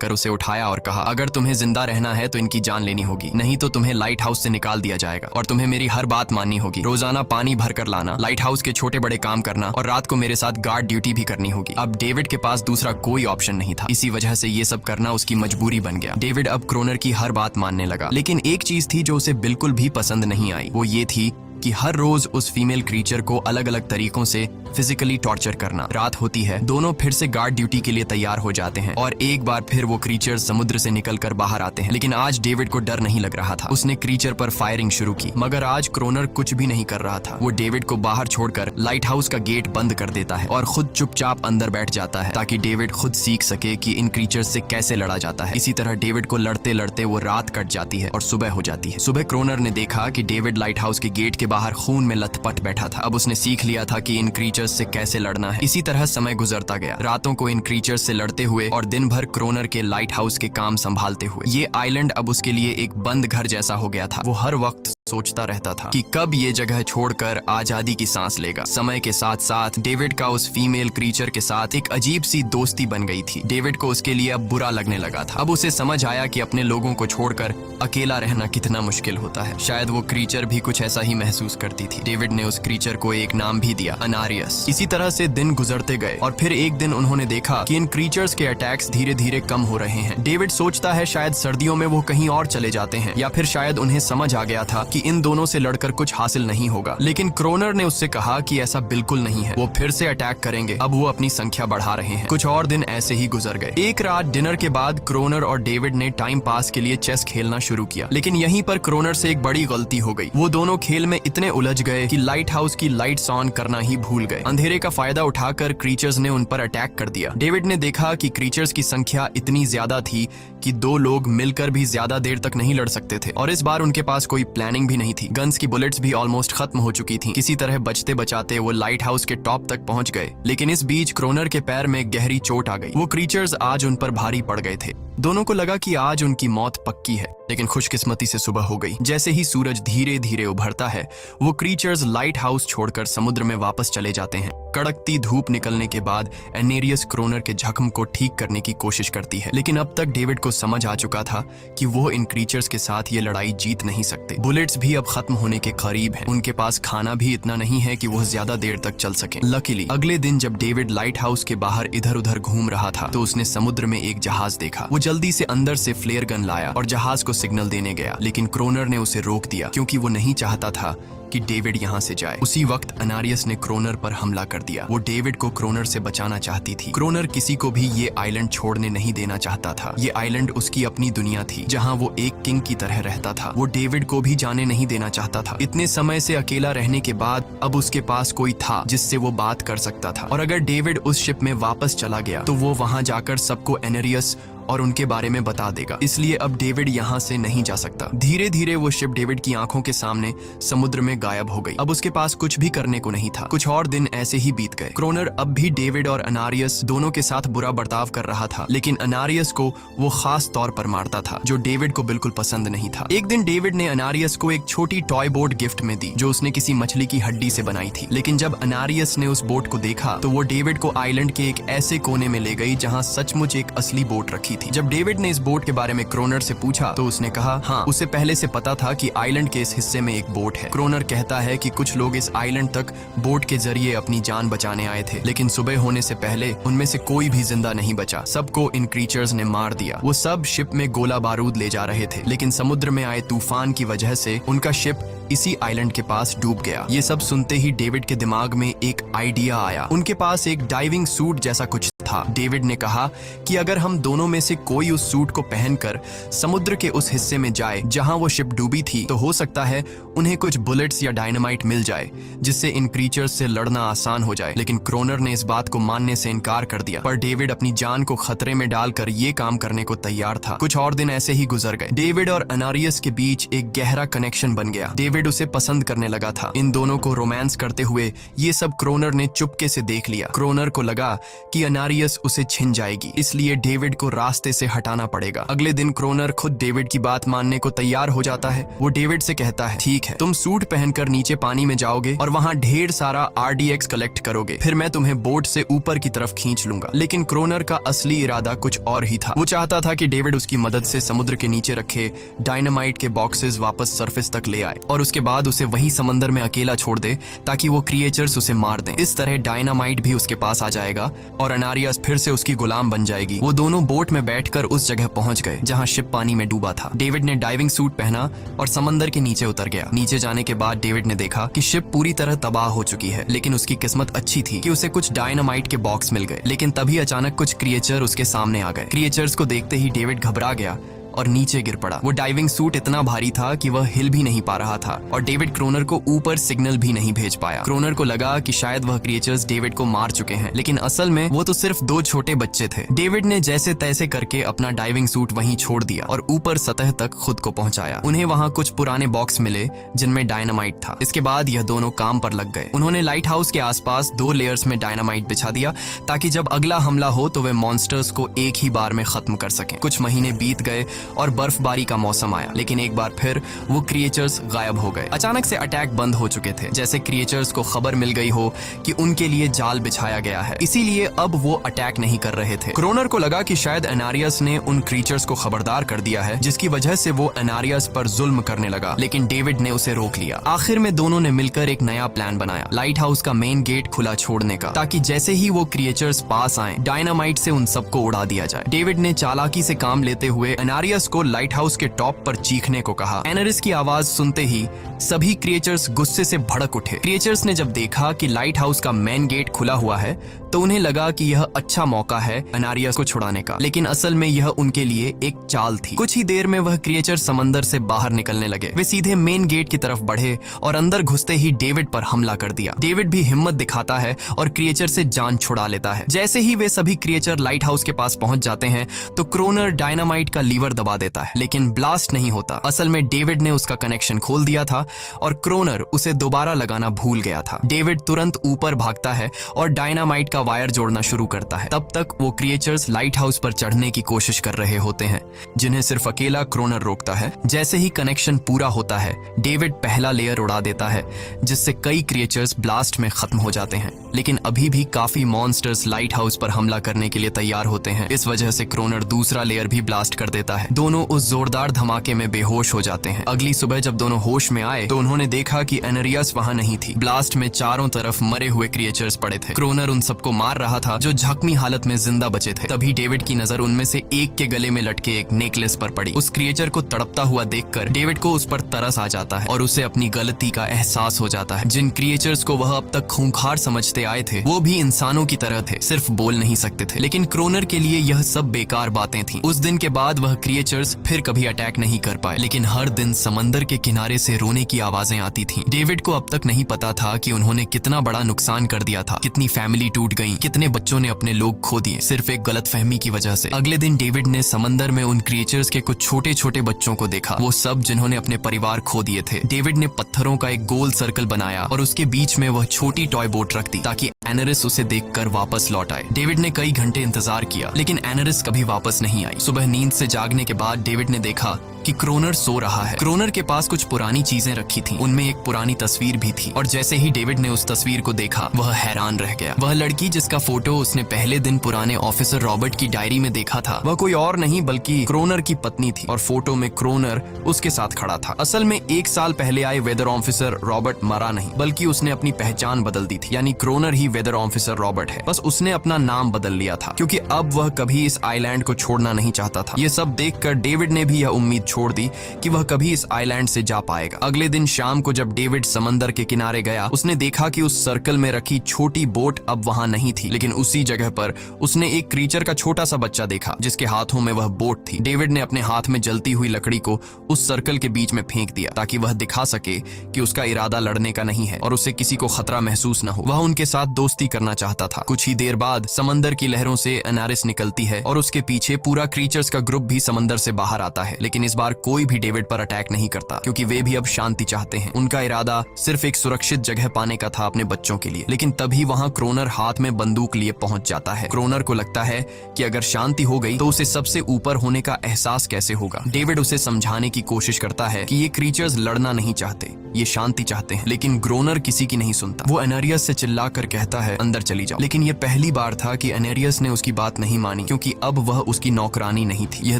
कर उसे उठाया और कहा, अगर तुम्हें जिंदा रहना है तो इनकी जान लेनी होगी, नहीं तो तुम्हें लाइट हाउस से निकाल दिया जाएगा और तुम्हें मेरी हर बात माननी होगी। रोजाना पानी भर कर लाना, लाइट हाउस के छोटे बड़े काम करना और रात को मेरे साथ गार्ड ड्यूटी भी करनी होगी। अब डेविड के पास दूसरा कोई ऑप्शन नहीं था, इसी वजह से ये सब करना उसकी मजबूरी बन गया। डेविड अब क्रोनर की हर बात मानने लगा, लेकिन एक चीज थी जो उसे बिल्कुल भी पसंद नहीं आई। वो ये थी कि हर रोज उस फीमेल क्रीचर को अलग अलग तरीकों से फिजिकली टॉर्चर करना। रात होती है, दोनों फिर से गार्ड ड्यूटी के लिए तैयार हो जाते हैं और एक बार फिर वो क्रीचर समुद्र से निकलकर बाहर आते हैं। लेकिन आज डेविड को डर नहीं लग रहा था। उसने क्रीचर पर फायरिंग शुरू की, मगर आज क्रोनर कुछ भी नहीं कर रहा था। वो डेविड को बाहर छोड़कर लाइट हाउस का गेट बंद कर देता है और खुद चुपचाप अंदर बैठ जाता है ताकि डेविड खुद सीख सके कि इन क्रीचर से कैसे लड़ा जाता है। इसी तरह डेविड को लड़ते लड़ते वो रात कट जाती है और सुबह हो जाती है। सुबह क्रोनर ने देखा कि डेविड लाइट हाउस के गेट के बाहर खून में लथपथ बैठा था। अब उसने सीख लिया था कि इन क्रीचर्स से कैसे लड़ना है। इसी तरह समय गुजरता गया, रातों को इन क्रीचर्स से लड़ते हुए और दिन भर क्रोनर के लाइट हाउस के काम संभालते हुए। ये आइलैंड अब उसके लिए एक बंद घर जैसा हो गया था। वो हर वक्त सोचता रहता था कि कब ये जगह छोड़कर आजादी की सांस लेगा। समय के साथ साथ डेविड का उस फीमेल क्रीचर के साथ एक अजीब सी दोस्ती बन गई थी। डेविड को उसके लिए अब बुरा लगने लगा था। अब उसे समझ आया कि अपने लोगों को छोड़कर अकेला रहना कितना मुश्किल होता है। शायद वो क्रीचर भी कुछ ऐसा ही महसूस करती थी। डेविड ने उस क्रीचर को एक नाम भी दिया, अनारियस। इसी तरह से दिन गुजरते गए और फिर एक दिन उन्होंने देखा कि इन क्रीचर्स के अटैक्स धीरे धीरे कम हो रहे हैं। डेविड सोचता है शायद सर्दियों में वो कहीं और चले जाते हैं, या फिर शायद उन्हें समझ आ गया था कि इन दोनों से लड़कर कुछ हासिल नहीं होगा। लेकिन क्रोनर ने उससे कहा कि ऐसा बिल्कुल नहीं है, वो फिर से अटैक करेंगे। अब वो अपनी संख्या बढ़ा रहे हैं। कुछ और दिन ऐसे ही गुजर गए। एक रात डिनर के बाद क्रोनर और डेविड ने टाइम पास के लिए चेस खेलना शुरू किया, लेकिन यहीं पर क्रोनर से एक बड़ी गलती हो गई। वो दोनों खेल में इतने उलझ गए कि लाइट हाउस की लाइट्स ऑन करना ही भूल गए। अंधेरे का फायदा उठाकर क्रीचर्स ने उन पर अटैक कर दिया। डेविड ने देखा कि क्रीचर्स की संख्या इतनी ज्यादा थी कि दो लोग मिलकर भी ज्यादा देर तक नहीं लड़ सकते थे, और इस बार उनके पास कोई प्लानिंग भी नहीं थी। गन्स की बुलेट्स भी ऑलमोस्ट खत्म हो चुकी थी। किसी तरह बचते बचाते वो लाइट हाउस के टॉप तक पहुंच गए, लेकिन इस बीच क्रोनर के पैर में गहरी चोट आ गई। वो क्रीचर्स आज उन पर भारी पड़ गए थे। दोनों को लगा कि आज उनकी मौत पक्की है, लेकिन खुशकिस्मती से सुबह हो गई। जैसे ही सूरज धीरे धीरे उभरता है, वो क्रीचर्स लाइट हाउस छोड़कर समुद्र में वापस चले जाते हैं। कड़कती धूप निकलने के बाद एनेरियस क्रोनर के जख्म को ठीक करने की कोशिश करती है, लेकिन अब तक डेविड को समझ आ चुका था कि वो इन क्रीचर्स के साथ ये लड़ाई जीत नहीं सकते। बुलेट्स भी अब खत्म होने के करीब हैं। उनके पास खाना भी इतना नहीं है कि वो ज्यादा देर तक चल सकें। लकीली अगले दिन जब डेविड लाइट हाउस के बाहर इधर उधर घूम रहा था तो उसने समुद्र में एक जहाज देखा। वो जल्दी से अंदर से फ्लेयर गन लाया और जहाज को सिग्नल देने गया, लेकिन क्रोनर ने उसे रोक दिया क्योंकि वो नहीं चाहता था कि डेविड यहाँ से जाए। उसी वक्त अनारियस ने क्रोनर पर हमला कर दिया। वो डेविड को क्रोनर से बचाना चाहती थी। क्रोनर किसी को भी ये आइलैंड छोड़ने नहीं देना चाहता था। ये आइलैंड उसकी अपनी दुनिया थी जहाँ वो एक किंग की तरह रहता था। वो डेविड को भी जाने नहीं देना चाहता था। इतने समय से अकेला रहने के बाद अब उसके पास कोई था जिससे वो बात कर सकता था, और अगर डेविड उस शिप में वापस चला गया तो वो वहां जाकर सबको एनेरियस और उनके बारे में बता देगा। इसलिए अब डेविड यहाँ से नहीं जा सकता। धीरे धीरे वो शिप डेविड की आंखों के सामने समुद्र में गायब हो गई। अब उसके पास कुछ भी करने को नहीं था। कुछ और दिन ऐसे ही बीत गए। क्रोनर अब भी डेविड और अनारियस दोनों के साथ बुरा बर्ताव कर रहा था, लेकिन अनारियस को वो खास तौर पर मारता था, जो डेविड को बिल्कुल पसंद नहीं था। एक दिन डेविड ने अनारियस को एक छोटी टॉय बोट गिफ्ट में दी जो उसने किसी मछली की हड्डी से बनाई थी। लेकिन जब अनारियस ने उस बोट को देखा तो वो डेविड को आइलैंड के एक ऐसे कोने में ले गई जहाँ सचमुच एक असली बोट रखी थी। जब डेविड ने इस बोट के बारे में क्रोनर से पूछा तो उसने कहा हाँ, उसे पहले से पता था कि आइलैंड के इस हिस्से में एक बोट है। क्रोनर कहता है कि कुछ लोग इस आइलैंड तक बोट के जरिए अपनी जान बचाने आए थे, लेकिन सुबह होने से पहले उनमें से कोई भी जिंदा नहीं बचा। सबको इन क्रीचर्स ने मार दिया। वो सब शिप में गोला बारूद ले जा रहे थे, लेकिन समुद्र में आए तूफान की वजह से उनका शिप इसी आइलैंड के पास डूब गया। ये सब सुनते ही डेविड के दिमाग में एक आइडिया आया। उनके पास एक डाइविंग सूट जैसा कुछ था। डेविड ने कहा कि अगर हम दोनों में से कोई उस सूट को पहनकर समुद्र के उस हिस्से में जाए जहां वो शिप डूबी थी, तो हो सकता है उन्हें कुछ बुलेट्स या डायनामाइट मिल जाए जिससे इन क्रीचर्स से लड़ना आसान हो जाए। लेकिन क्रोनर ने इस बात को मानने से इनकार कर दिया, पर डेविड अपनी जान को खतरे में डालकर ये काम करने को तैयार था। कुछ और दिन ऐसे ही गुजर गए। डेविड और अनारियस के बीच एक गहरा कनेक्शन बन गया। डेविड उसे पसंद करने लगा था। इन दोनों को रोमांस करते हुए ये सब क्रोनर ने चुपके से देख लिया। क्रोनर को लगा कि अनारियस एनारियस उसे छिन जाएगी, इसलिए डेविड को रास्ते से हटाना पड़ेगा। अगले दिन क्रोनर खुद डेविड की बात मानने को तैयार हो जाता है। वो डेविड से कहता है, ठीक है, तुम सूट पहनकर नीचे पानी में जाओगे और वहाँ ढेर सारा RDX कलेक्ट करोगे, फिर मैं तुम्हें बोट से ऊपर की तरफ खींच लूंगा। लेकिन क्रोनर का असली इरादा कुछ और ही था। वो चाहता था कि डेविड उसकी मदद से समुद्र के नीचे रखे डायनामाइट के बॉक्सेस वापस सरफेस तक ले आए और उसके बाद उसे वही समंदर में अकेला छोड़ दे ताकि वो क्रिएचर्स उसे मार दें। इस तरह डायनामाइट भी उसके पास आ जाएगा और एनारियस फिर से उसकी गुलाम बन जाएगी। वो दोनों बोट में बैठकर उस जगह पहुंच गए जहां शिप पानी में डूबा था। डेविड ने डाइविंग सूट पहना और समंदर के नीचे उतर गया। नीचे जाने के बाद डेविड ने देखा कि शिप पूरी तरह तबाह हो चुकी है, लेकिन उसकी किस्मत अच्छी थी कि उसे कुछ डायनामाइट के बॉक्स मिल गए। लेकिन तभी अचानक कुछ क्रिएचर उसके सामने आ गए। क्रिएचर्स को देखते ही डेविड घबरा गया और नीचे गिर पड़ा। वो डाइविंग सूट इतना भारी था कि वह हिल भी नहीं पा रहा था और डेविड क्रोनर को ऊपर सिग्नल भी नहीं भेज पाया। क्रोनर को लगा कि शायद वह क्रिएचर्स डेविड को मार चुके हैं, लेकिन असल में वो तो सिर्फ 2 छोटे बच्चे थे। डेविड ने जैसे तैसे करके अपना डाइविंग सूट वहीं छोड़ दिया और ऊपर सतह तक खुद को पहुंचाया। उन्हें वहां कुछ पुराने बॉक्स मिले जिनमें डायनामाइट था। इसके बाद यह दोनों काम पर लग गए। उन्होंने लाइट हाउस के आसपास 2 लेयर्स में डायनामाइट बिछा दिया ताकि जब अगला हमला हो तो वे मॉन्स्टर्स को एक ही बार में खत्म कर सकें। कुछ महीने बीत गए और बर्फबारी का मौसम आया, लेकिन एक बार फिर वो क्रिएचर्स गायब हो गए। अचानक से अटैक बंद हो चुके थे, जैसे क्रिएचर्स को खबर मिल गई हो कि उनके लिए जाल बिछाया गया है, इसीलिए अब वो अटैक नहीं कर रहे थे। क्रोनर को लगा कि शायद एनारियस ने उन क्रिएचर्स को खबरदार कर दिया है, जिसकी वजह से वो एनारियस पर जुल्म करने लगा, लेकिन डेविड ने उसे रोक लिया। आखिर में दोनों ने मिलकर एक नया प्लान बनाया, लाइट हाउस का मेन गेट खुला छोड़ने का, ताकि जैसे ही वो क्रिएचर्स पास आए डायनामाइट से उन सबको उड़ा दिया जाए। डेविड ने चालाकी से काम लेते हुए एनारियस को लाइट हाउस के टॉप पर चीखने को कहा। एनारियस की आवाज सुनते ही सभी क्रिएचर्स गुस्से से भड़क उठे। क्रिएचर्स ने जब देखा कि लाइट हाउस का मेन गेट खुला हुआ है तो उन्हें लगा कि यह अच्छा मौका है एनारियस को छुड़ाने का, लेकिन असल में यह उनके लिए एक चाल थी। कुछ ही देर में वह क्रिएचर समंदर से बाहर निकलने लगे। वे सीधे मेन गेट की तरफ बढ़े और अंदर घुसते ही डेविड पर हमला कर दिया। डेविड भी हिम्मत दिखाता है और क्रिएचर से जान छुड़ा लेता है। जैसे ही वे सभी क्रिएचर लाइट हाउस के पास पहुंच जाते हैं तो क्रोनर डायनामाइट का लीवर दबा देता है, लेकिन ब्लास्ट नहीं होता। असल में डेविड ने उसका कनेक्शन खोल दिया था और क्रोनर उसे दोबारा लगाना भूल गया था। डेविड तुरंत ऊपर भागता है और डायनामाइट का वायर जोड़ना शुरू करता है। तब तक वो क्रिएचर्स लाइट हाउस पर चढ़ने की कोशिश कर रहे होते हैं, जिन्हें सिर्फ अकेला क्रोनर रोकता है। जैसे ही कनेक्शन पूरा होता है डेविड पहला लेयर उड़ा देता है, जिससे कई क्रिएचर्स ब्लास्ट में खत्म हो जाते हैं, लेकिन अभी भी काफी मॉन्स्टर्स लाइट हाउस पर हमला करने के लिए तैयार होते हैं। इस वजह से क्रोनर दूसरा लेयर भी ब्लास्ट कर देता है। दोनों उस जोरदार धमाके में बेहोश हो जाते हैं। अगली सुबह जब दोनों होश में आए तो उन्होंने देखा कि एनारियस वहां नहीं थी। ब्लास्ट में चारों तरफ मरे हुए क्रिएचर्स पड़े थे। क्रोनर उन सबको मार रहा था जो जख्मी हालत में जिंदा बचे थे। तभी डेविड की नजर उनमें से एक के गले में लटके एक नेकलेस पर पड़ी। उस क्रिएचर को तड़पता हुआ देखकर डेविड को उस पर तरस आ जाता है और उसे अपनी गलती का एहसास हो जाता है। जिन क्रिएचर्स को वह अब तक खूंखार समझते आए थे वो भी इंसानों की तरह थे, सिर्फ बोल नहीं सकते थे। लेकिन क्रोनर के लिए यह सब बेकार बातें थीं। उस दिन के बाद वह क्रिएचर्स फिर कभी अटैक नहीं कर पाए, लेकिन हर दिन समंदर के किनारे से रोने की आवाजें आती थीं। डेविड को अब तक नहीं पता था कि उन्होंने कितना बड़ा नुकसान कर दिया था, कितनी फैमिली टूट गई, कितने बच्चों ने अपने लोग खो दिए सिर्फ एक गलतफहमी की वजह से। अगले दिन डेविड ने समंदर में उन क्रिएचर्स के कुछ छोटे छोटे बच्चों को देखा, वो सब जिन्होंने अपने परिवार खो दिए थे। डेविड ने पत्थरों का एक गोल सर्कल बनाया और उसके बीच में वह छोटी टॉय बोट रख दी ताकि एनारिस उसे देखकर वापस लौट आए। डेविड ने कई घंटे इंतजार किया, लेकिन एनारिस कभी वापस नहीं आई। सुबह नींद से जागने के बाद डेविड ने देखा कि क्रोनर सो रहा है। क्रोनर के पास कुछ पुरानी चीजें रखी थीं, उनमें एक पुरानी तस्वीर भी थी और जैसे ही डेविड ने उस तस्वीर को देखा वह हैरान रह गया। वह लड़की जिसका फोटो उसने पहले दिन पुराने ऑफिसर रॉबर्ट की डायरी में देखा था, वह कोई और नहीं बल्कि क्रोनर की पत्नी थी और फोटो में क्रोनर उसके साथ खड़ा था। असल में 1 साल पहले आए वेदर ऑफिसर रॉबर्ट मरा नहीं, बल्कि उसने अपनी पहचान बदल दी थी, यानी क्रोनर ही वेदर ऑफिसर रॉबर्ट है। बस उसने अपना नाम बदल लिया था क्योंकि अब वह कभी इस आइलैंड को छोड़ना नहीं चाहता था। ये सब देखकर डेविड ने भी यह उम्मीद छोड़ दी कि वह कभी इस आइलैंड से जा पाएगा। अगले दिन शाम को जब डेविड समंदर के किनारे गया उसने देखा कि उस सर्कल में रखी छोटी बोट अब वहां नहीं थी, लेकिन उसी जगह पर उसने एक क्रीचर का छोटा सा बच्चा देखा जिसके हाथों में वह बोट थी। डेविड ने अपने हाथ में जलती हुई लकड़ी को उस सर्कल के बीच में फेंक दिया ताकि वह दिखा सके कि उसका इरादा लड़ने का नहीं है और उसे किसी को खतरा महसूस न हो। वह उनके साथ दोस्ती करना चाहता था। कुछ ही देर बाद समंदर की लहरों से एनारिस निकलती है और उसके पीछे पूरा क्रीचर्स का ग्रुप भी समंदर से बाहर आता है, लेकिन इस बार कोई भी डेविड पर अटैक नहीं करता क्योंकि वे भी अब शांति चाहते हैं। उनका इरादा सिर्फ एक सुरक्षित जगह पाने का था अपने बच्चों के लिए। लेकिन तभी वहां क्रोनर हाथ में बंदूक लिए पहुंच जाता है। क्रोनर को लगता है कि अगर शांति हो गई तो उसे सबसे ऊपर होने का एहसास कैसे होगा। डेविड उसे समझाने की कोशिश करता है कि ये क्रीचर्स लड़ना नहीं चाहते, ये शांति चाहते हैं। लेकिन ग्रोनर किसी की नहीं सुनता। वो एनेरियस से चिल्लाकर कहता है अंदर चली जाओ। लेकिन ये पहली बार था कि एनेरियस ने उसकी बात नहीं मानी, क्योंकि अब वह उसकी नौकरानी नहीं थी। यह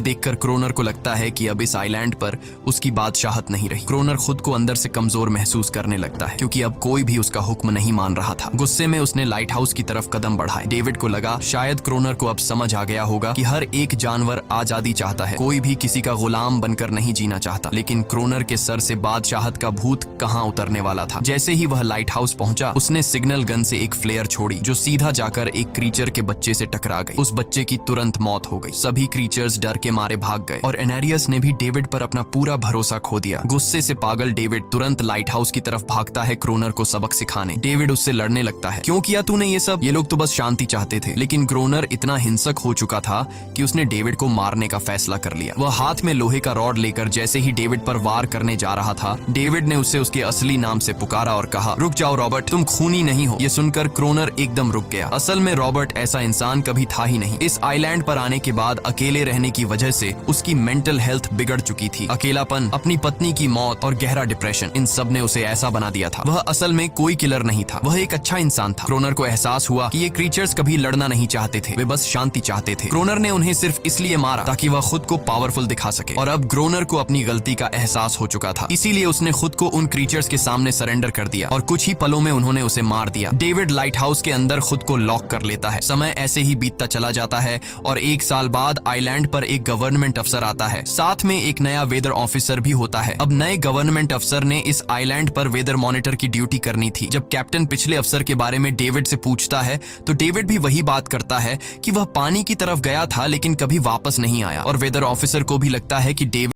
देखकर क्रोनर को लगता है कि अब इस आइलैंड पर उसकी बादशाहत नहीं रही। क्रोनर खुद को अंदर से कमजोर महसूस करने लगता है क्योंकि अब कोई भी उसका हुक्म नहीं मान रहा था। गुस्से में उसने लाइट हाउस की तरफ कदम बढ़ाए। डेविड को लगा शायद क्रोनर को अब समझ आ गया होगा कि हर एक जानवर आजादी चाहता है, कोई भी किसी का गुलाम बनकर नहीं जीना चाहता। लेकिन क्रोनर के सर से बादशाहत का भूत कहां उतरने वाला था। जैसे ही वह लाइट हाउस पहुंचा, उसने सिग्नल गन से एक फ्लेयर छोड़ी जो सीधा जाकर एक क्रीचर के बच्चे से टकरा गई। उस बच्चे की तुरंत मौत हो गई। सभी क्रीचर्स डर के मारे भाग गए और एनेरियस ने भी डेविड पर अपना पूरा भरोसा खो दिया। गुस्से से पागल डेविड तुरंत लाइट हाउस की तरफ भागता है क्रोनर को सबक सिखाने। डेविड उससे लड़ने लगता है, क्यों किया तूने ये सब? ये लोग तो बस शांति चाहते थे। लेकिन क्रोनर इतना हिंसक हो चुका था कि उसने डेविड को मारने का फैसला कर लिया। वह हाथ में लोहे का रॉड लेकर जैसे ही डेविड पर वार करने जा रहा था, डेविड ने उसे उसके असली नाम से पुकारा और कहा, रुक जाओ रॉबर्ट, तुम खूनी नहीं हो। ये सुनकर क्रोनर एकदम रुक गया। असल में रॉबर्ट ऐसा इंसान कभी था ही नहीं। इस आइलैंड पर आने के बाद अकेले रहने की वजह से उसकी मेंटल हेल्थ बिगड़ चुकी थी। अकेलापन, अपनी पत्नी की मौत और गहरा डिप्रेशन, इन सब ने उसे ऐसा बना दिया था। वह असल में कोई किलर नहीं था, वह एक अच्छा इंसान था। क्रोनर को एहसास हुआ कि ये क्रीचर्स कभी लड़ना नहीं चाहते थे, वे बस शांति चाहते थे। क्रोनर ने उन्हें सिर्फ इसलिए मारा ताकि वह खुद को पावरफुल दिखा सके। और अब क्रोनर को अपनी गलती का एहसास हो चुका था, इसीलिए उसने खुद को उन क्रीचर्स के सामने सरेंडर कर दिया और कुछ ही पलों में उन्होंने उसे मार दिया। डेविड लाइट हाउस के अंदर खुद को लॉक कर लेता है। समय ऐसे ही बीतता चला जाता है और 1 साल बाद आइलैंड पर एक गवर्नमेंट अफसर आता है। साथ में एक नया वेदर ऑफिसर भी होता है। अब नए गवर्नमेंट अफसर ने इस आइलैंड पर वेदर मॉनिटर की ड्यूटी करनी थी। जब कैप्टन पिछले अफसर के बारे में डेविड से पूछता है तो डेविड भी वही बात करता है कि वह पानी की तरफ गया था लेकिन कभी वापस नहीं आया। और वेदर ऑफिसर को भी लगता है कि डेविड